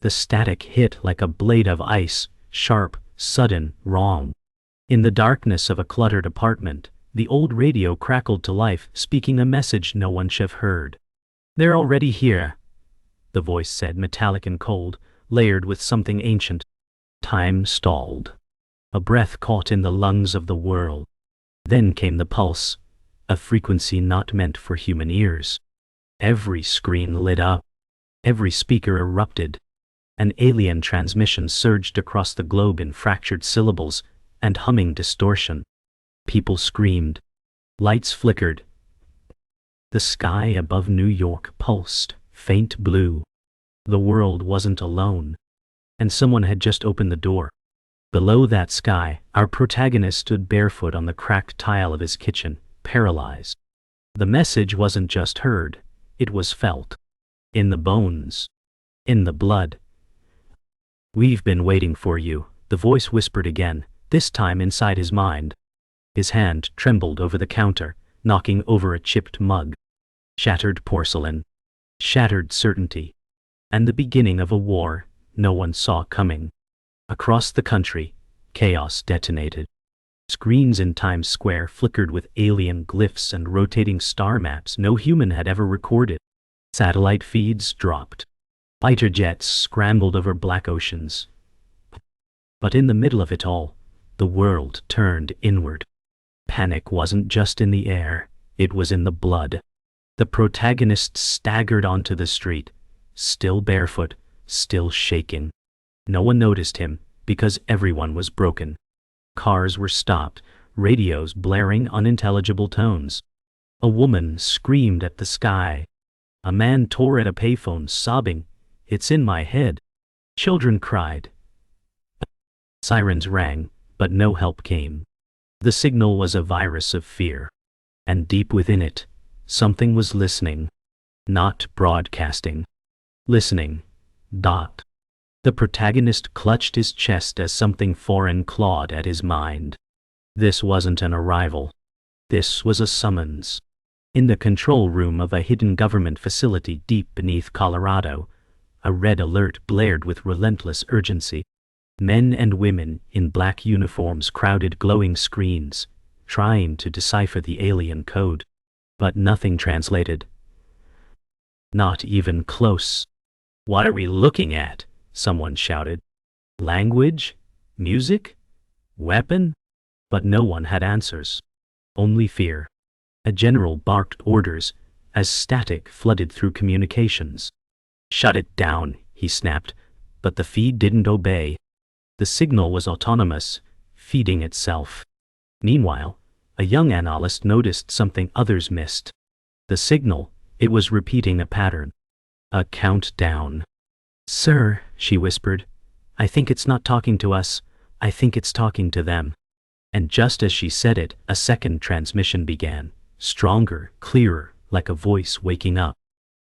The static hit like a blade of ice, sharp, sudden, wrong. In the darkness of a cluttered apartment, the old radio crackled to life, speaking a message no one should have heard. "They're already here," the voice said, metallic and cold, layered with something ancient. Time stalled. A breath caught in the lungs of the world. Then came the pulse, a frequency not meant for human ears. Every screen lit up. Every speaker erupted. An alien transmission surged across the globe in fractured syllables and humming distortion. People screamed. Lights flickered. The sky above New York pulsed, faint blue. The world wasn't alone. And someone had just opened the door. Below that sky, our protagonist stood barefoot on the cracked tile of his kitchen, paralyzed. The message wasn't just heard, it was felt. In the bones. In the blood. "We've been waiting for you," the voice whispered again, this time inside his mind. His hand trembled over the counter, knocking over a chipped mug. Shattered porcelain. Shattered certainty. And the beginning of a war no one saw coming. Across the country, chaos detonated. Screens in Times Square flickered with alien glyphs and rotating star maps no human had ever recorded. Satellite feeds dropped. Fighter jets scrambled over black oceans. But in the middle of it all, the world turned inward. Panic wasn't just in the air, it was in the blood. The protagonist staggered onto the street, still barefoot, still shaking. No one noticed him, because everyone was broken. Cars were stopped, radios blaring unintelligible tones. A woman screamed at the sky. A man tore at a payphone, sobbing, "It's in my head." Children cried. Sirens rang, but no help came. The signal was a virus of fear. And deep within it, something was listening. Not broadcasting. Listening. Dot. The protagonist clutched his chest as something foreign clawed at his mind. This wasn't an arrival. This was a summons. In the control room of a hidden government facility deep beneath Colorado, a red alert blared with relentless urgency. Men and women in black uniforms crowded glowing screens, trying to decipher the alien code. But nothing translated. Not even close. "What are we looking at?" someone shouted. Language? Music? Weapon? But no one had answers. Only fear. A general barked orders as static flooded through communications. "Shut it down," he snapped, but the feed didn't obey. The signal was autonomous, feeding itself. Meanwhile, a young analyst noticed something others missed. The signal, it was repeating a pattern. A countdown. "Sir," she whispered, "I think it's not talking to us, I think it's talking to them." And just as she said it, a second transmission began, stronger, clearer, like a voice waking up.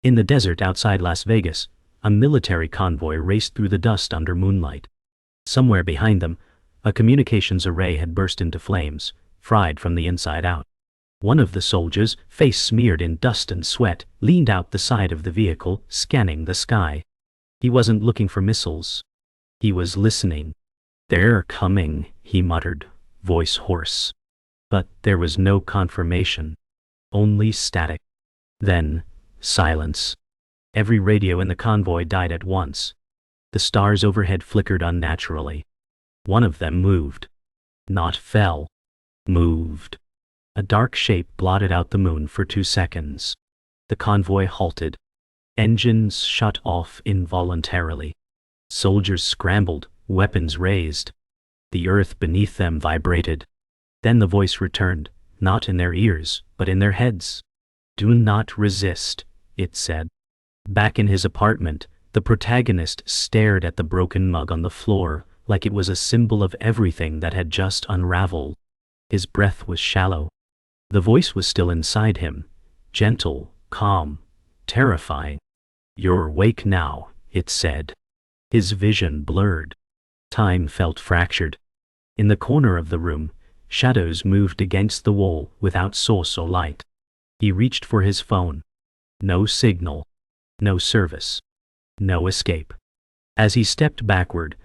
In the desert outside Las Vegas, a military convoy raced through the dust under moonlight. Somewhere behind them, a communications array had burst into flames, fried from the inside out. One of the soldiers, face smeared in dust and sweat, leaned out the side of the vehicle, scanning the sky. He wasn't looking for missiles. He was listening. "They're coming," he muttered, voice hoarse. But there was no confirmation. Only static. Then, silence. Every radio in the convoy died at once. The stars overhead flickered unnaturally. One of them moved. Not fell. Moved. A dark shape blotted out the moon for 2 seconds. The convoy halted. Engines shut off involuntarily. Soldiers scrambled, weapons raised. The earth beneath them vibrated. Then the voice returned, not in their ears, but in their heads. "Do not resist," it said. Back in his apartment, the protagonist stared at the broken mug on the floor like it was a symbol of everything that had just unraveled. His breath was shallow. The voice was still inside him, gentle, calm, terrifying. "You're awake now," it said. His vision blurred. Time felt fractured. In the corner of the room, shadows moved against the wall without source or light. He reached for his phone. No signal. No service. No escape. As he stepped backward,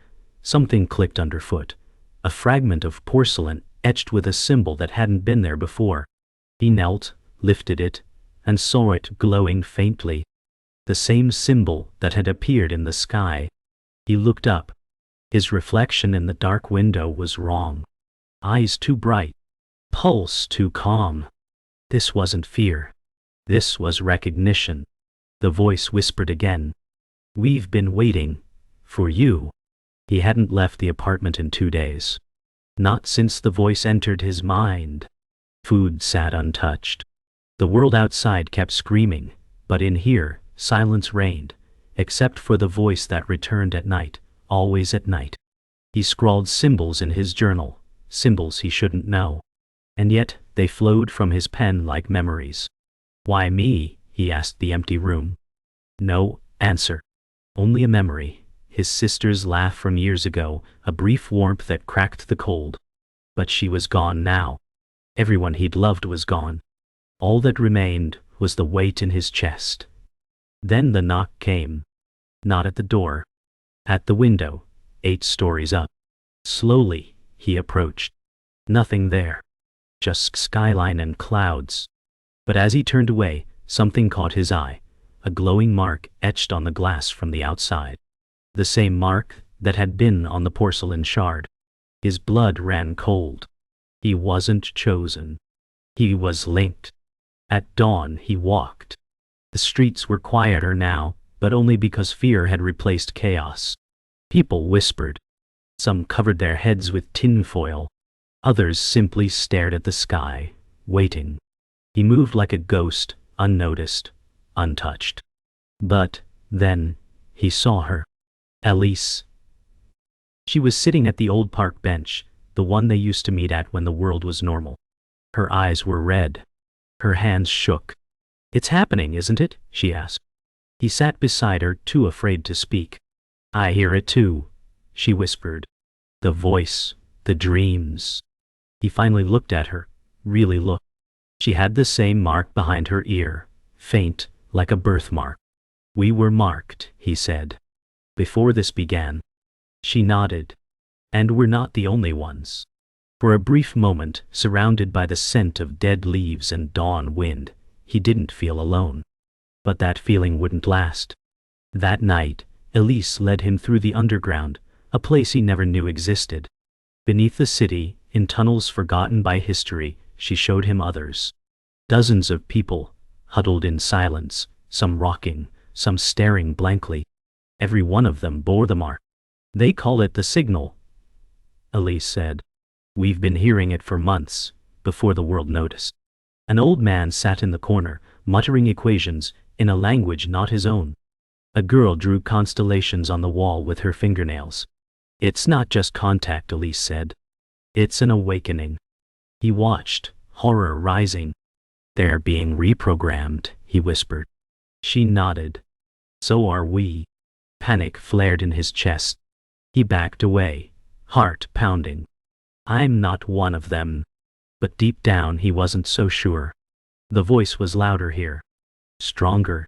something clicked underfoot, a fragment of porcelain etched with a symbol that hadn't been there before. He knelt, lifted it, and saw it glowing faintly. The same symbol that had appeared in the sky. He looked up. His reflection in the dark window was wrong. Eyes too bright. Pulse too calm. This wasn't fear. This was recognition. The voice whispered again. "We've been waiting. For you." He hadn't left the apartment in 2 days. Not since the voice entered his mind. Food sat untouched. The world outside kept screaming, but in here, silence reigned, except for the voice that returned at night, always at night. He scrawled symbols in his journal, symbols he shouldn't know. And yet, they flowed from his pen like memories. "Why me?" he asked the empty room. No answer. Only a memory. His sister's laugh from years ago, a brief warmth that cracked the cold. But she was gone now. Everyone he'd loved was gone. All that remained was the weight in his chest. Then the knock came. Not at the door. At the window, 8 stories up. Slowly, he approached. Nothing there. Just skyline and clouds. But as he turned away, something caught his eye. A glowing mark etched on the glass from the outside. The same mark that had been on the porcelain shard. His blood ran cold. He wasn't chosen. He was linked. At dawn he walked. The streets were quieter now, but only because fear had replaced chaos. People whispered. Some covered their heads with tinfoil. Others simply stared at the sky, waiting. He moved like a ghost, unnoticed, untouched. But then he saw her. Elise. She was sitting at the old park bench, the one they used to meet at when the world was normal. Her eyes were red. Her hands shook. "It's happening, isn't it?" she asked. He sat beside her, too afraid to speak. "I hear it too," she whispered. The voice, the dreams. He finally looked at her, really looked. She had the same mark behind her ear, faint, like a birthmark. "We were marked," he said. "Before this began." She nodded. "And we're not the only ones." For a brief moment, surrounded by the scent of dead leaves and dawn wind, he didn't feel alone. But that feeling wouldn't last. That night, Elise led him through the underground, a place he never knew existed. Beneath the city, in tunnels forgotten by history, she showed him others. Dozens of people, huddled in silence, some rocking, some staring blankly. Every one of them bore the mark. "They call it the signal," Elise said. "We've been hearing it for months, before the world noticed." An old man sat in the corner, muttering equations in a language not his own. A girl drew constellations on the wall with her fingernails. "It's not just contact," Elise said. "It's an awakening." He watched, horror rising. "They're being reprogrammed," he whispered. She nodded. "So are we." Panic flared in his chest. He backed away, heart pounding. "I'm not one of them." But deep down he wasn't so sure. The voice was louder here. Stronger.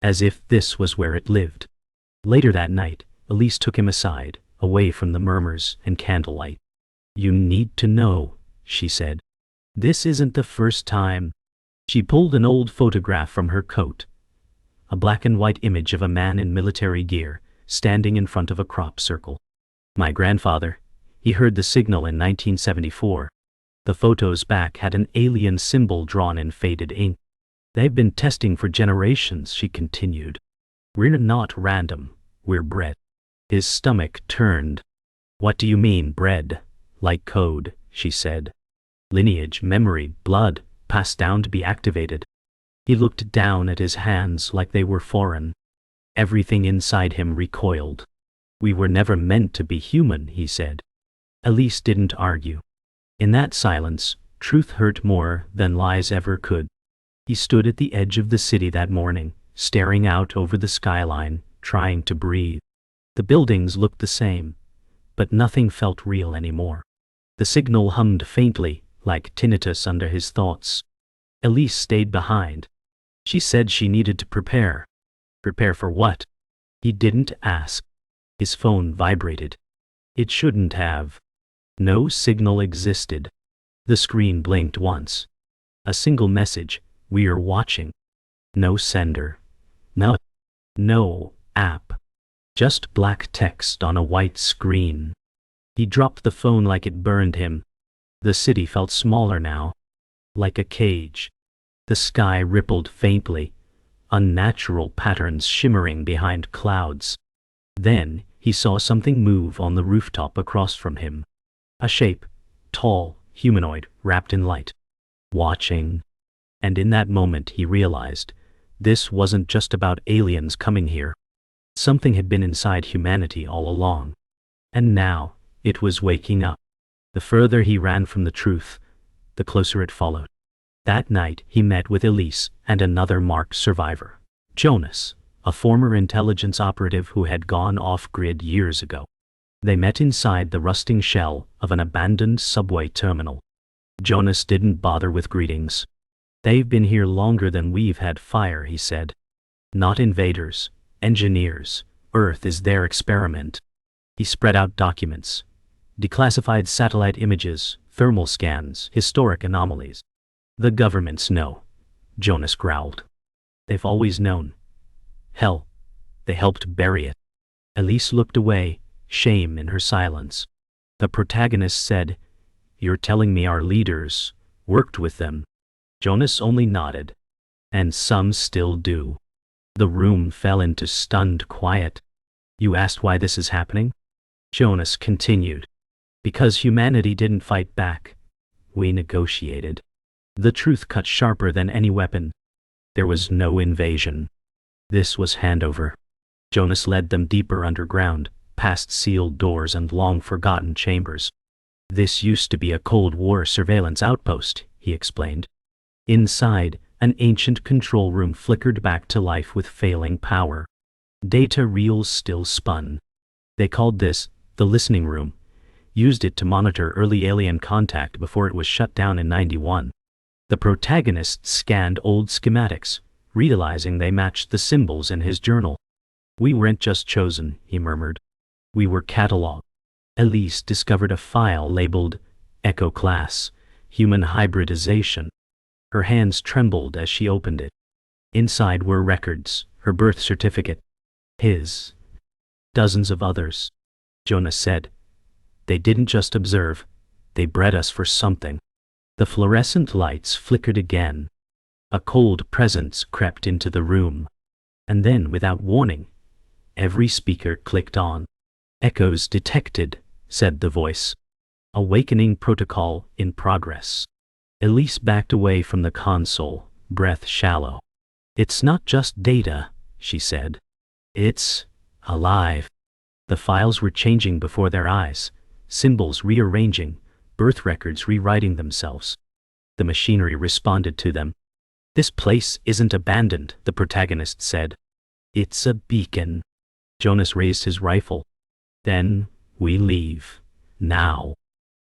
As if this was where it lived. Later that night, Elise took him aside, away from the murmurs and candlelight. "You need to know," she said. "This isn't the first time." She pulled an old photograph from her coat. A black and white image of a man in military gear, standing in front of a crop circle. "My grandfather, he heard the signal in 1974. The photo's back had an alien symbol drawn in faded ink. They've been testing for generations," she continued. "We're not random, we're bred." His stomach turned. "What do you mean, bred?" "Like code," she said. "Lineage, memory, blood, passed down to be activated." He looked down at his hands like they were foreign. Everything inside him recoiled. "We were never meant to be human," he said. Elise didn't argue. In that silence, truth hurt more than lies ever could. He stood at the edge of the city that morning, staring out over the skyline, trying to breathe. The buildings looked the same, but nothing felt real anymore. The signal hummed faintly, like tinnitus under his thoughts. Elise stayed behind. She said she needed to prepare. Prepare for what? He didn't ask. His phone vibrated. It shouldn't have. No signal existed. The screen blinked once. A single message, "We're watching." No sender. No app. Just black text on a white screen. He dropped the phone like it burned him. The city felt smaller now. Like a cage. The sky rippled faintly, unnatural patterns shimmering behind clouds. Then, he saw something move on the rooftop across from him. A shape, tall, humanoid, wrapped in light. Watching. And in that moment he realized, this wasn't just about aliens coming here. Something had been inside humanity all along. And now, it was waking up. The further he ran from the truth, the closer it followed. That night he met with Elise and another marked survivor, Jonas, a former intelligence operative who had gone off-grid years ago. They met inside the rusting shell of an abandoned subway terminal. Jonas didn't bother with greetings. "They've been here longer than we've had fire," he said. "Not invaders, engineers. Earth is their experiment." He spread out documents. Declassified satellite images, thermal scans, historic anomalies. "The governments know," Jonas growled. "They've always known. Hell, they helped bury it." Elise looked away, shame in her silence. The protagonist said, "You're telling me our leaders worked with them?" Jonas only nodded. "And some still do." The room fell into stunned quiet. "You asked why this is happening?" Jonas continued. "Because humanity didn't fight back. We negotiated." The truth cut sharper than any weapon. There was no invasion. This was handover. Jonas led them deeper underground, past sealed doors and long-forgotten chambers. "This used to be a Cold War surveillance outpost," he explained. Inside, an ancient control room flickered back to life with failing power. Data reels still spun. They called this the listening room, used it to monitor early alien contact before it was shut down in '91. The protagonist scanned old schematics, realizing they matched the symbols in his journal. "We weren't just chosen," he murmured. "We were cataloged." Elise discovered a file labeled Echo Class, Human Hybridization. Her hands trembled as she opened it. Inside were records, her birth certificate, his, dozens of others. Jonas said, "They didn't just observe, they bred us for something." The fluorescent lights flickered again. A cold presence crept into the room. And then, without warning, every speaker clicked on. "Echoes detected," said the voice. "Awakening protocol in progress." Elise backed away from the console, breath shallow. "It's not just data," she said. "It's alive." The files were changing before their eyes, symbols rearranging, birth records rewriting themselves. The machinery responded to them. "This place isn't abandoned," the protagonist said. "It's a beacon." Jonas raised his rifle. "Then, we leave. Now."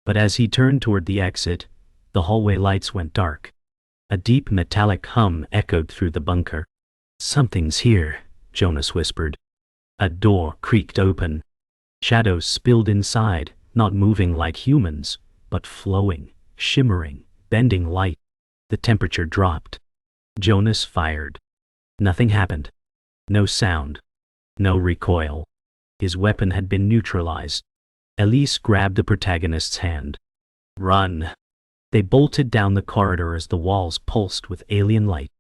But as he turned toward the exit, the hallway lights went dark. A deep metallic hum echoed through the bunker. "Something's here," Jonas whispered. A door creaked open. Shadows spilled inside, not moving like humans, but flowing, shimmering, bending light. The temperature dropped. Jonas fired. Nothing happened. No sound. No recoil. His weapon had been neutralized. Elise grabbed the protagonist's hand. "Run." They bolted down the corridor as the walls pulsed with alien light.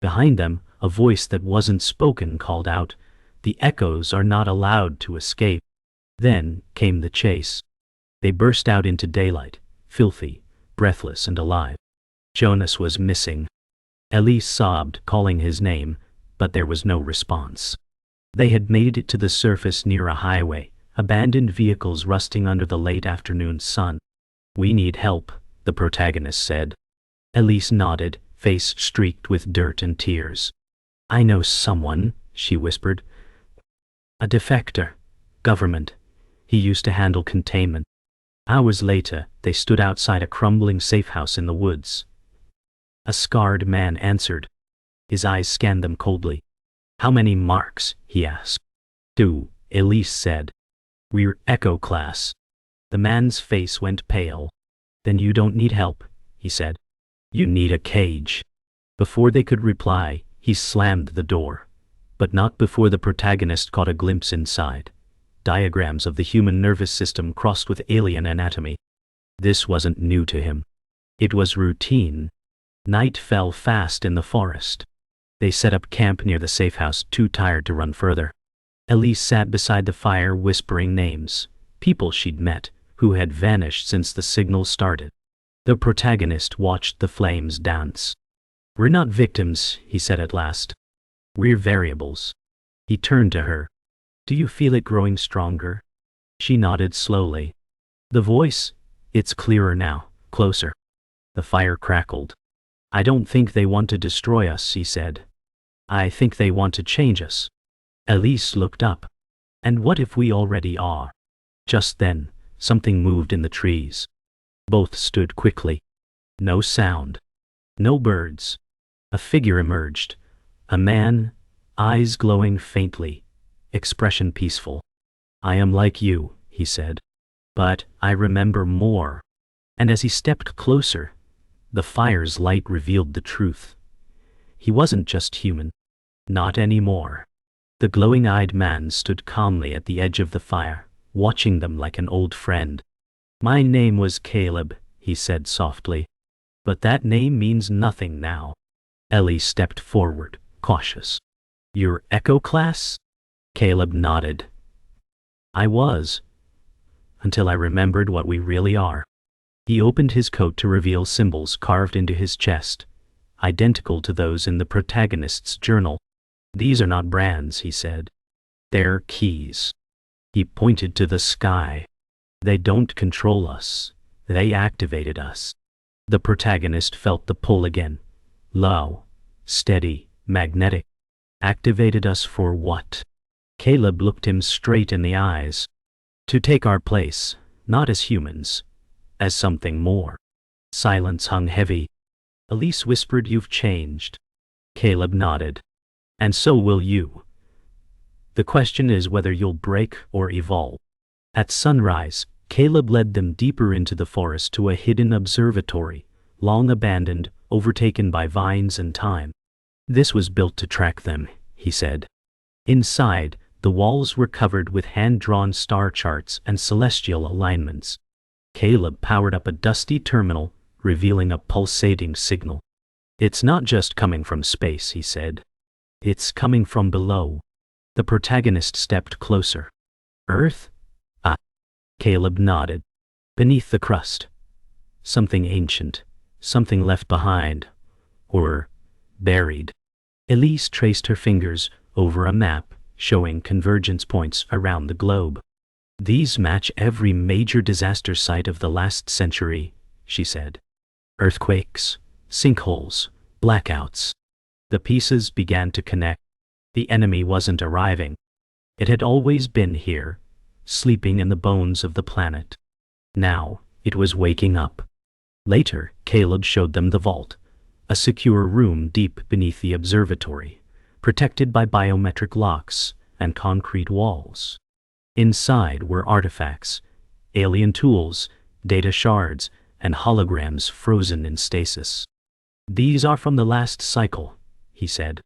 Behind them, a voice that wasn't spoken called out, "The echoes are not allowed to escape." Then came the chase. They burst out into daylight, filthy, breathless and alive. Jonas was missing. Elise sobbed, calling his name, but there was no response. They had made it to the surface near a highway, abandoned vehicles rusting under the late afternoon sun. "We need help," the protagonist said. Elise nodded, face streaked with dirt and tears. "I know someone," she whispered. "A defector. Government. He used to handle containment." Hours later, they stood outside a crumbling safe house in the woods. A scarred man answered. His eyes scanned them coldly. "How many marks?" he asked. "2," Elise said. "We're Echo class." The man's face went pale. "Then you don't need help," he said. "You need a cage." Before they could reply, he slammed the door. But not before the protagonist caught a glimpse inside. Diagrams of the human nervous system crossed with alien anatomy. This wasn't new to him. It was routine. Night fell fast in the forest. They set up camp near the safe house, too tired to run further. Elise sat beside the fire whispering names, people she'd met, who had vanished since the signal started. The protagonist watched the flames dance. "We're not victims," he said at last. "We're variables." He turned to her. "Do you feel it growing stronger?" She nodded slowly. The voice, "It's clearer now, closer." The fire crackled. "I don't think they want to destroy us," he said. "I think they want to change us." Elise looked up. "And what if we already are?" Just then, something moved in the trees. Both stood quickly. No sound. No birds. A figure emerged. A man, eyes glowing faintly, expression peaceful. "I am like you," he said. "But I remember more." And as he stepped closer, the fire's light revealed the truth. He wasn't just human. Not anymore. The glowing-eyed man stood calmly at the edge of the fire, watching them like an old friend. "My name was Caleb," he said softly. "But that name means nothing now." Ellie stepped forward, cautious. "Your Echo class?" Caleb nodded. "I was. Until I remembered what we really are." He opened his coat to reveal symbols carved into his chest, identical to those in the protagonist's journal. "These are not brands," he said. "They're keys." He pointed to the sky. "They don't control us. They activated us." The protagonist felt the pull again. Low, steady, magnetic. Activated us for what? Caleb looked him straight in the eyes. "To take our place, not as humans, as something more." Silence hung heavy. Elise whispered, "You've changed." Caleb nodded. "And so will you. The question is whether you'll break or evolve." At sunrise, Caleb led them deeper into the forest to a hidden observatory, long abandoned, overtaken by vines and time. "This was built to track them," he said. Inside, the walls were covered with hand-drawn star charts and celestial alignments. Caleb powered up a dusty terminal, revealing a pulsating signal. "It's not just coming from space," he said. "It's coming from below." The protagonist stepped closer. "Earth?" "Ah." Caleb nodded. "Beneath the crust. Something ancient, something left behind, or buried." Elise traced her fingers over a map, showing convergence points around the globe. "These match every major disaster site of the last century," she said. "Earthquakes, sinkholes, blackouts." The pieces began to connect. The enemy wasn't arriving. It had always been here, sleeping in the bones of the planet. Now, it was waking up. Later, Caleb showed them the vault, a secure room deep beneath the observatory, protected by biometric locks and concrete walls. Inside were artifacts, alien tools, data shards, and holograms frozen in stasis. "These are from the last cycle," he said,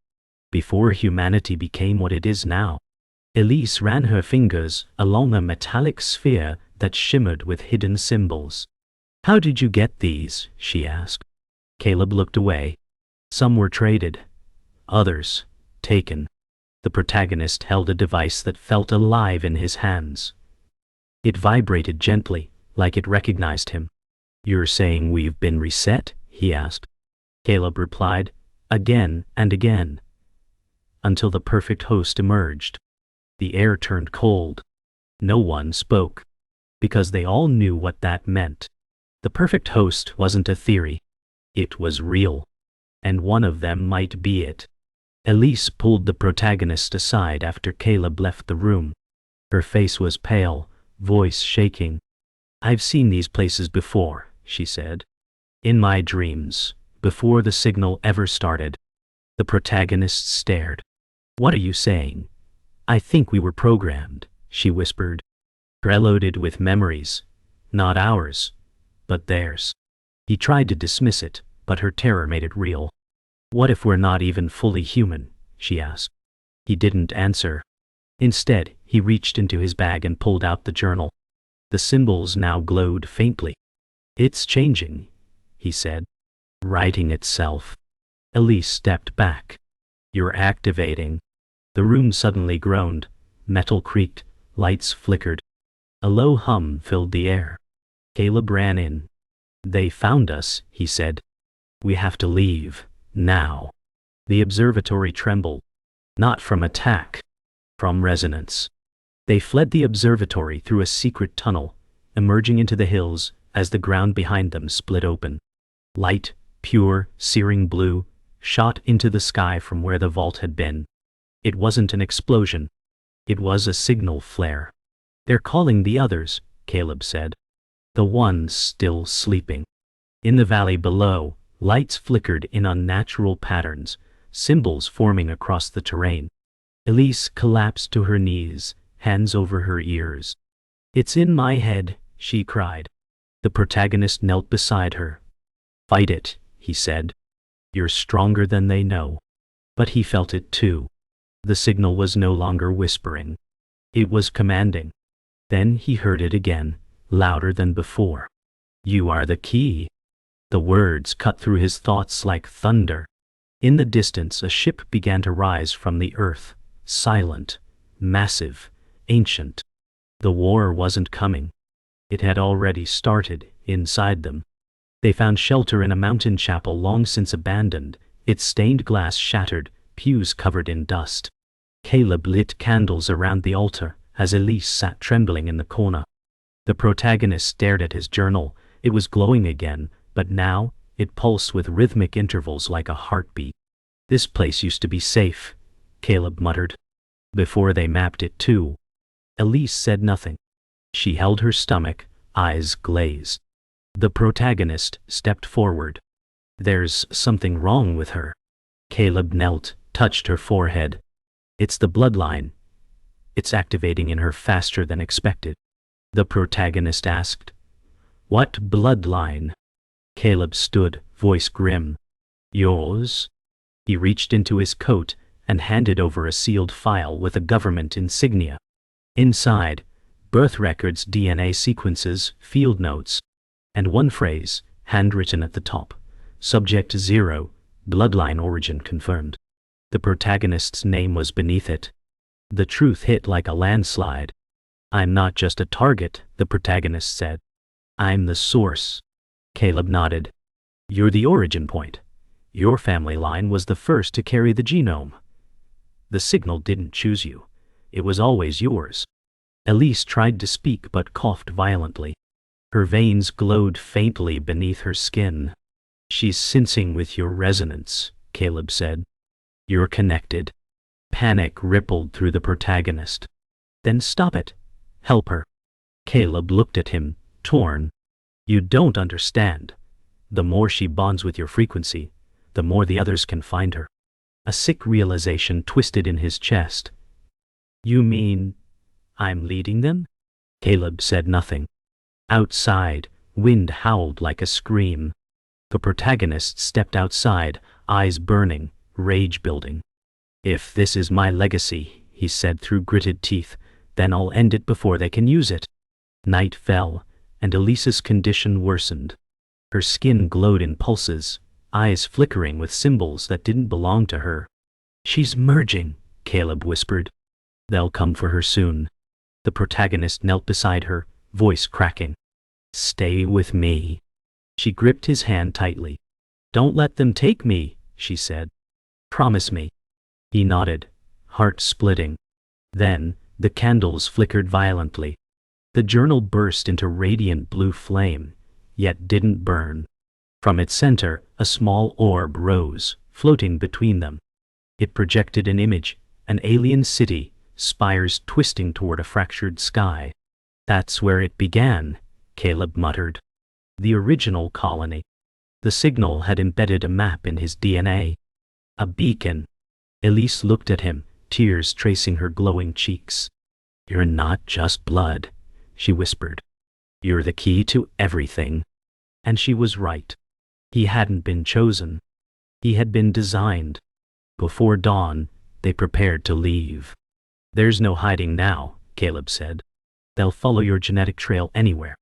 "before humanity became what it is now." Elise ran her fingers along a metallic sphere that shimmered with hidden symbols. "How did you get these?" she asked. Caleb looked away. "Some were traded, others taken." The protagonist held a device that felt alive in his hands. It vibrated gently, like it recognized him. "You're saying we've been reset?" he asked. Caleb replied, "Again and again, until the perfect host emerged." The air turned cold. No one spoke, because they all knew what that meant. The perfect host wasn't a theory. It was real. And one of them might be it. Elise pulled the protagonist aside after Caleb left the room. Her face was pale, voice shaking. "I've seen these places before," she said. "In my dreams, before the signal ever started." The protagonist stared. "What are you saying?" "I think we were programmed," she whispered. Preloaded with memories. Not ours, but theirs. He tried to dismiss it, but her terror made it real. What if we're not even fully human? She asked. He didn't answer. Instead, he reached into his bag and pulled out the journal. The symbols now glowed faintly. It's changing, he said. Writing itself. Elise stepped back. You're activating. The room suddenly groaned. Metal creaked. Lights flickered. A low hum filled the air. Caleb ran in. They found us, he said. We have to leave, now. The observatory trembled. Not from attack. From resonance. They fled the observatory through a secret tunnel, emerging into the hills as the ground behind them split open. Light, pure, searing blue, shot into the sky from where the vault had been. It wasn't an explosion. It was a signal flare. They're calling the others, Caleb said. The ones still sleeping. In the valley below, lights flickered in unnatural patterns, symbols forming across the terrain. Elise collapsed to her knees, hands over her ears. It's in my head, she cried. The protagonist knelt beside her. Fight it, he said. You're stronger than they know. But he felt it too. The signal was no longer whispering. It was commanding. Then he heard it again, louder than before. You are the key. The words cut through his thoughts like thunder. In the distance, a ship began to rise from the earth, silent, massive, ancient. The war wasn't coming. It had already started, inside them. They found shelter in a mountain chapel long since abandoned, its stained glass shattered, pews covered in dust. Caleb lit candles around the altar, as Elise sat trembling in the corner. The protagonist stared at his journal. It was glowing again, but now, it pulsed with rhythmic intervals like a heartbeat. This place used to be safe, Caleb muttered. Before they mapped it too. Elise said nothing. She held her stomach, eyes glazed. The protagonist stepped forward. There's something wrong with her. Caleb knelt, touched her forehead. It's the bloodline. It's activating in her faster than expected. The protagonist asked. What bloodline? Caleb stood, voice grim. Yours? He reached into his coat and handed over a sealed file with a government insignia. Inside, birth records, DNA sequences, field notes, and one phrase, handwritten at the top. Subject 0, bloodline origin confirmed. The protagonist's name was beneath it. The truth hit like a landslide. I'm not just a target, the protagonist said. I'm the source. Caleb nodded. You're the origin point. Your family line was the first to carry the genome. The signal didn't choose you. It was always yours. Elise tried to speak but coughed violently. Her veins glowed faintly beneath her skin. She's sensing with your resonance, Caleb said. You're connected. Panic rippled through the protagonist. Then stop it. Help her. Caleb looked at him, torn. You don't understand. The more she bonds with your frequency, the more the others can find her. A sick realization twisted in his chest. You mean I'm leading them? Caleb said nothing. Outside, wind howled like a scream. The protagonist stepped outside, eyes burning, rage building. If this is my legacy, he said through gritted teeth, then I'll end it before they can use it. Night fell, and Elise's condition worsened. Her skin glowed in pulses, eyes flickering with symbols that didn't belong to her. She's merging, Caleb whispered. They'll come for her soon. The protagonist knelt beside her, voice cracking. Stay with me. She gripped his hand tightly. Don't let them take me, she said. Promise me. He nodded, heart splitting. Then, the candles flickered violently. The journal burst into radiant blue flame, yet didn't burn. From its center, a small orb rose, floating between them. It projected an image, an alien city, spires twisting toward a fractured sky. That's where it began, Caleb muttered. The original colony. The signal had embedded a map in his DNA. A beacon. Elise looked at him, tears tracing her glowing cheeks. You're not just blood, she whispered. You're the key to everything. And she was right. He hadn't been chosen. He had been designed. Before dawn, they prepared to leave. There's no hiding now, Caleb said. They'll follow your genetic trail anywhere.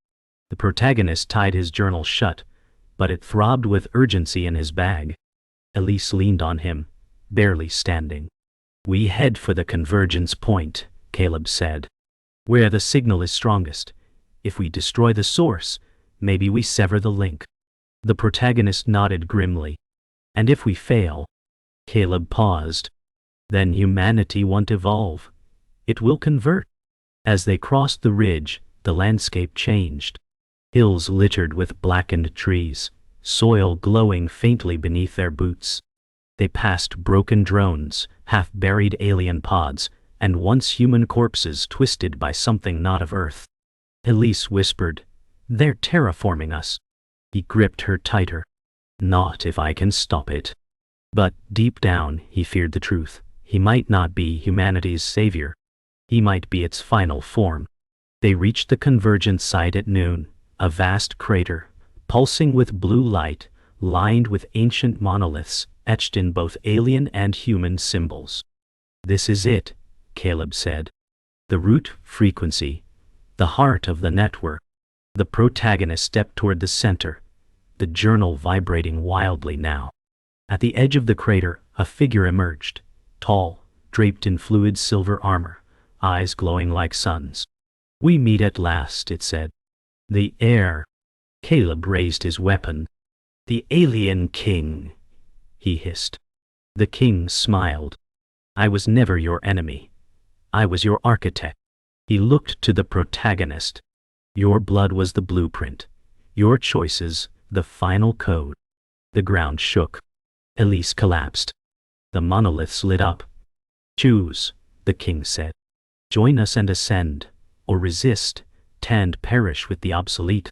The protagonist tied his journal shut, but it throbbed with urgency in his bag. Elise leaned on him, barely standing. We head for the convergence point, Caleb said. Where the signal is strongest. If we destroy the source, maybe we sever the link. The protagonist nodded grimly. And if we fail? Caleb paused. Then humanity won't evolve. It will convert. As they crossed the ridge, the landscape changed. Hills littered with blackened trees, soil glowing faintly beneath their boots. They passed broken drones, half-buried alien pods, and once human corpses twisted by something not of Earth. Elise whispered, "They're terraforming us." He gripped her tighter. "Not if I can stop it." But deep down, he feared the truth. He might not be humanity's savior. He might be its final form. They reached the convergence site at noon, a vast crater, pulsing with blue light, lined with ancient monoliths, etched in both alien and human symbols. This is it, Caleb said. The root frequency, the heart of the network. The protagonist stepped toward the center, the journal vibrating wildly now. At the edge of the crater, a figure emerged, tall, draped in fluid silver armor, eyes glowing like suns. We meet at last, it said. The heir. Caleb raised his weapon. The alien king, he hissed. The king smiled. I was never your enemy. I was your architect. He looked to the protagonist. Your blood was the blueprint. Your choices, the final code. The ground shook. Elise collapsed. The monoliths lit up. Choose, the king said. Join us and ascend, or resist, and perish with the obsolete.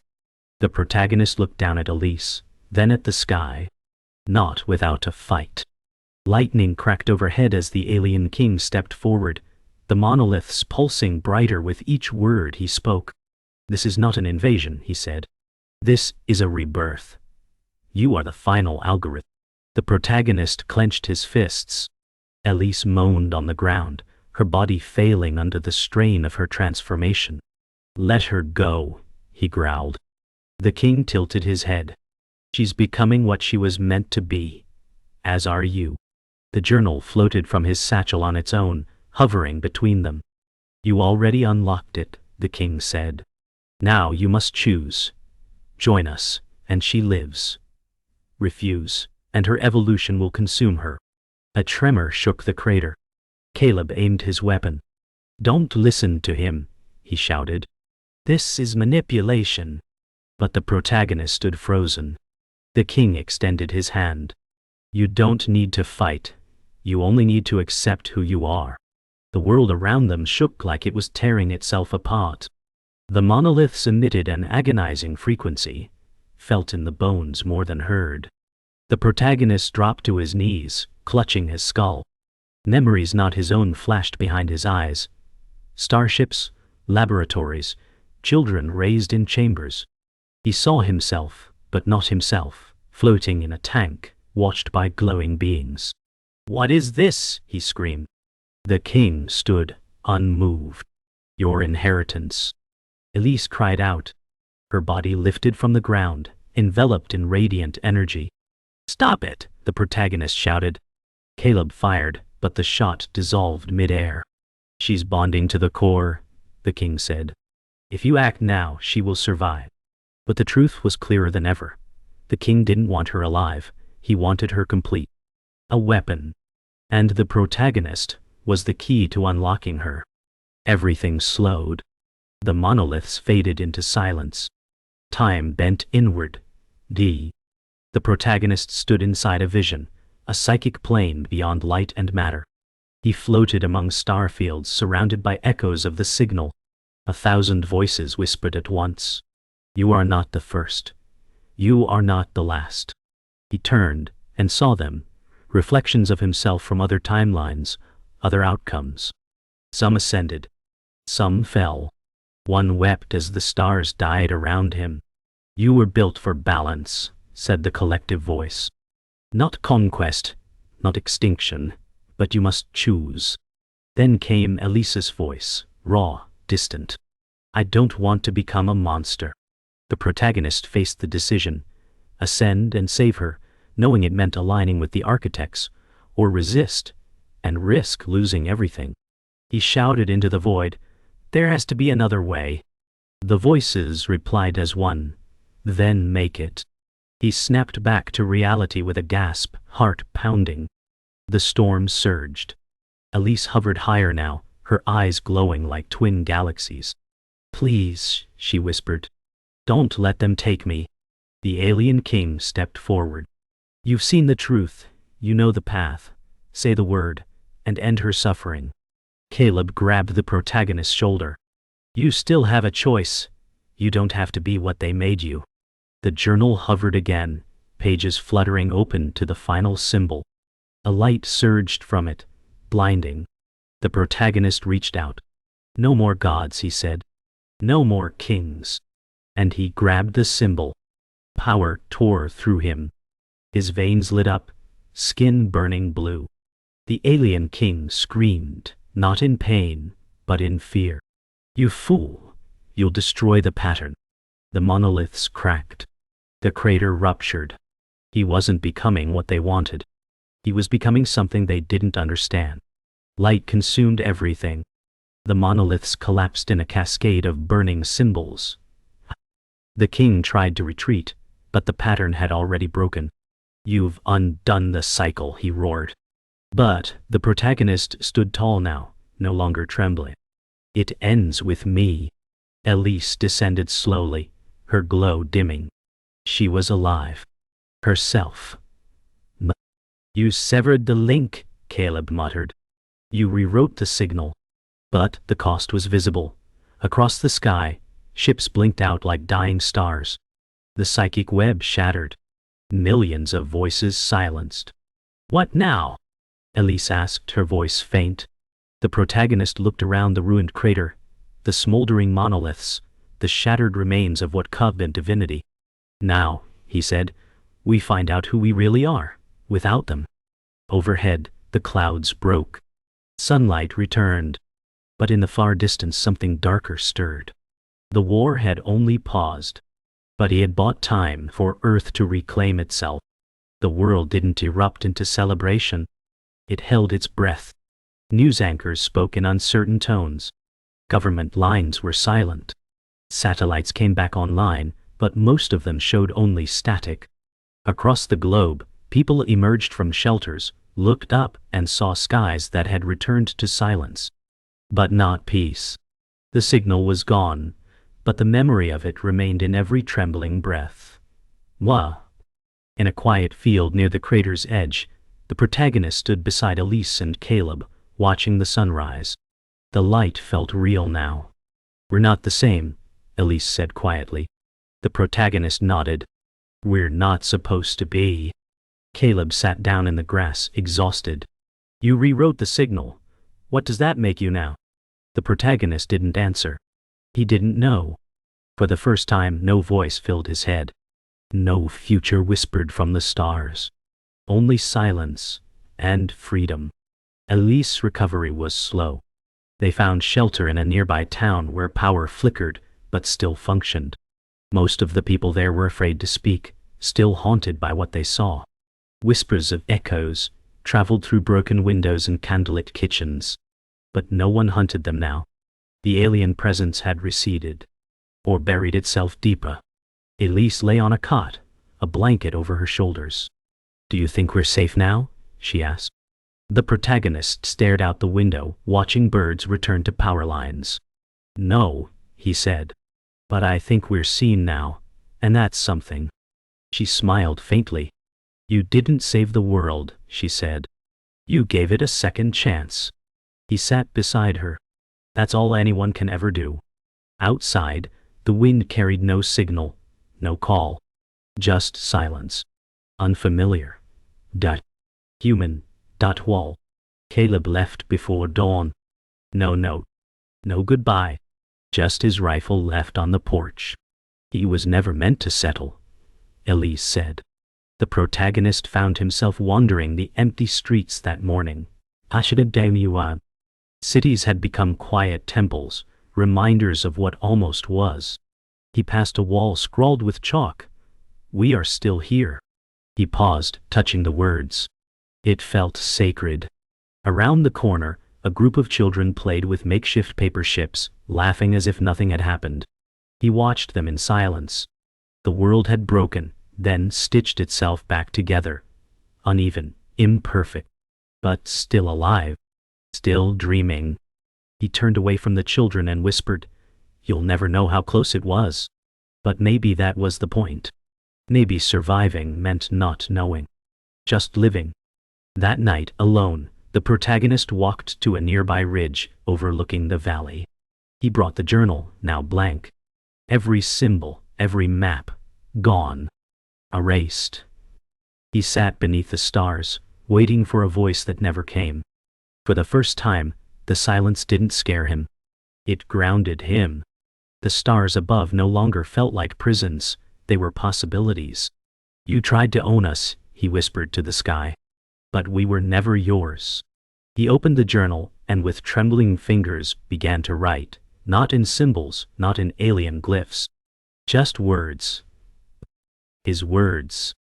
The protagonist looked down at Elise, then at the sky. Not without a fight. Lightning cracked overhead as the alien king stepped forward, the monoliths pulsing brighter with each word he spoke. This is not an invasion, he said. This is a rebirth. You are the final algorithm. The protagonist clenched his fists. Elise moaned on the ground, her body failing under the strain of her transformation. Let her go, he growled. The king tilted his head. She's becoming what she was meant to be. As are you. The journal floated from his satchel on its own, hovering between them. You already unlocked it, the king said. Now you must choose. Join us, and she lives. Refuse, and her evolution will consume her. A tremor shook the crater. Caleb aimed his weapon. Don't listen to him, he shouted. This is manipulation. But the protagonist stood frozen. The king extended his hand. You don't need to fight. You only need to accept who you are. The world around them shook like it was tearing itself apart. The monoliths emitted an agonizing frequency, felt in the bones more than heard. The protagonist dropped to his knees, clutching his skull. Memories not his own flashed behind his eyes. Starships, laboratories, children raised in chambers. He saw himself, but not himself, floating in a tank, watched by glowing beings. What is this? He screamed. The king stood, unmoved. Your inheritance. Elise cried out. Her body lifted from the ground, enveloped in radiant energy. Stop it, the protagonist shouted. Caleb fired, but the shot dissolved mid-air. She's bonding to the core, the king said. If you act now, she will survive. But the truth was clearer than ever. The king didn't want her alive. He wanted her complete. A weapon. And the protagonist was the key to unlocking her. Everything slowed. The monoliths faded into silence. Time bent inward. The protagonist stood inside a vision, a psychic plane beyond light and matter. He floated among star fields surrounded by echoes of the signal. 1,000 voices whispered at once. You are not the first. You are not the last. He turned and saw them, reflections of himself from other timelines, other outcomes. Some ascended. Some fell. One wept as the stars died around him. You were built for balance, said the collective voice. Not conquest, not extinction, but you must choose. Then came Elise's voice, raw, distant. I don't want to become a monster. The protagonist faced the decision, ascend and save her, knowing it meant aligning with the architects, or resist, and risk losing everything. He shouted into the void, there has to be another way. The voices replied as one, then make it. He snapped back to reality with a gasp, heart pounding. The storm surged. Elise hovered higher now, her eyes glowing like twin galaxies. Please, she whispered. Don't let them take me. The alien king stepped forward. You've seen the truth, you know the path. Say the word, and end her suffering. Caleb grabbed the protagonist's shoulder. You still have a choice. You don't have to be what they made you. The journal hovered again, pages fluttering open to the final symbol. A light surged from it, blinding. The protagonist reached out. No more gods, he said. No more kings. And he grabbed the symbol. Power tore through him. His veins lit up, skin burning blue. The alien king screamed, not in pain, but in fear. You fool! You'll destroy the pattern. The monoliths cracked. The crater ruptured. He wasn't becoming what they wanted. He was becoming something they didn't understand. Light consumed everything. The monoliths collapsed in a cascade of burning symbols. The king tried to retreat, but the pattern had already broken. You've undone the cycle, he roared. But the protagonist stood tall now, no longer trembling. It ends with me. Elise descended slowly, her glow dimming. She was alive. Herself. You severed the link, Caleb muttered. You rewrote the signal. But the cost was visible. Across the sky, ships blinked out like dying stars. The psychic web shattered. Millions of voices silenced. What now? Elise asked, her voice faint. The protagonist looked around the ruined crater, the smoldering monoliths, the shattered remains of what could have been divinity. Now, he said, we find out who we really are, without them. Overhead, the clouds broke. Sunlight returned. But in the far distance something darker stirred. The war had only paused. But he had bought time for Earth to reclaim itself. The world didn't erupt into celebration. It held its breath. News anchors spoke in uncertain tones. Government lines were silent. Satellites came back online, but most of them showed only static. Across the globe, people emerged from shelters, looked up and saw skies that had returned to silence. But not peace. The signal was gone, but the memory of it remained in every trembling breath. Wah! In a quiet field near the crater's edge, the protagonist stood beside Elise and Caleb, watching the sunrise. The light felt real now. We're not the same, Elise said quietly. The protagonist nodded. We're not supposed to be. Caleb sat down in the grass, exhausted. You rewrote the signal. What does that make you now? The protagonist didn't answer. He didn't know. For the first time, no voice filled his head. No future whispered from the stars. Only silence and freedom. Elise's recovery was slow. They found shelter in a nearby town where power flickered but still functioned. Most of the people there were afraid to speak, still haunted by what they saw. Whispers of echoes traveled through broken windows and candlelit kitchens. But no one hunted them now. The alien presence had receded, or buried itself deeper. Elise lay on a cot, a blanket over her shoulders. Do you think we're safe now? She asked. The protagonist stared out the window, watching birds return to power lines. No, he said. But I think we're seen now, and that's something. She smiled faintly. You didn't save the world, she said. You gave it a second chance. He sat beside her. That's all anyone can ever do. Outside, the wind carried no signal, no call. Just silence. Unfamiliar. Human. Wall. Caleb left before dawn. No note. No goodbye. Just his rifle left on the porch. He was never meant to settle, Elise said. The protagonist found himself wandering the empty streets that morning. Cities had become quiet temples, reminders of what almost was. He passed a wall scrawled with chalk. "We are still here." He paused, touching the words. It felt sacred. Around the corner, a group of children played with makeshift paper ships, laughing as if nothing had happened. He watched them in silence. The world had broken, then stitched itself back together. Uneven, imperfect, but still alive, still dreaming. He turned away from the children and whispered, "You'll never know how close it was." But maybe that was the point. Maybe surviving meant not knowing, just living. That night, alone, the protagonist walked to a nearby ridge overlooking the valley. He brought the journal, now blank. Every symbol, every map, gone. Erased. He sat beneath the stars, waiting for a voice that never came. For the first time, the silence didn't scare him. It grounded him. The stars above no longer felt like prisons, they were possibilities. "You tried to own us," he whispered to the sky. "But we were never yours." He opened the journal and with trembling fingers began to write, not in symbols, not in alien glyphs. Just words. His words.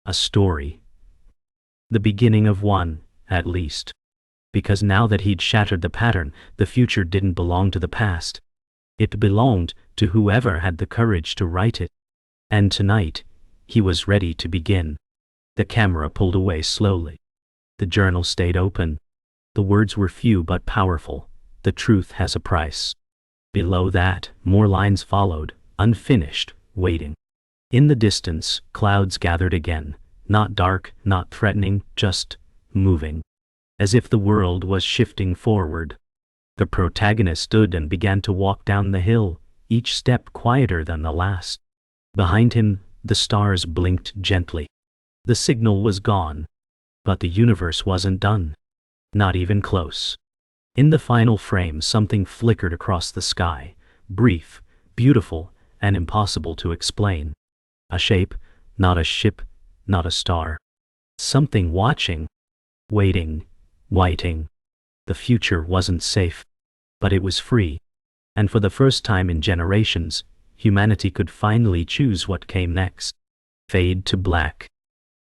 A story. The beginning of one, at least. Because now that he'd shattered the pattern, the future didn't belong to the past. It belonged to whoever had the courage to write it. And tonight, he was ready to begin. The camera pulled away slowly. The journal stayed open. The words were few but powerful. The truth has a price. Below that, more lines followed, unfinished, waiting. In the distance, clouds gathered again, not dark, not threatening, just moving. As if the world was shifting forward. The protagonist stood and began to walk down the hill, each step quieter than the last. Behind him, the stars blinked gently. The signal was gone. But the universe wasn't done. Not even close. In the final frame, something flickered across the sky, brief, beautiful, and impossible to explain. A shape, not a ship, not a star. Something watching, waiting, waiting. The future wasn't safe, but it was free. And for the first time in generations, humanity could finally choose what came next. Fade to black.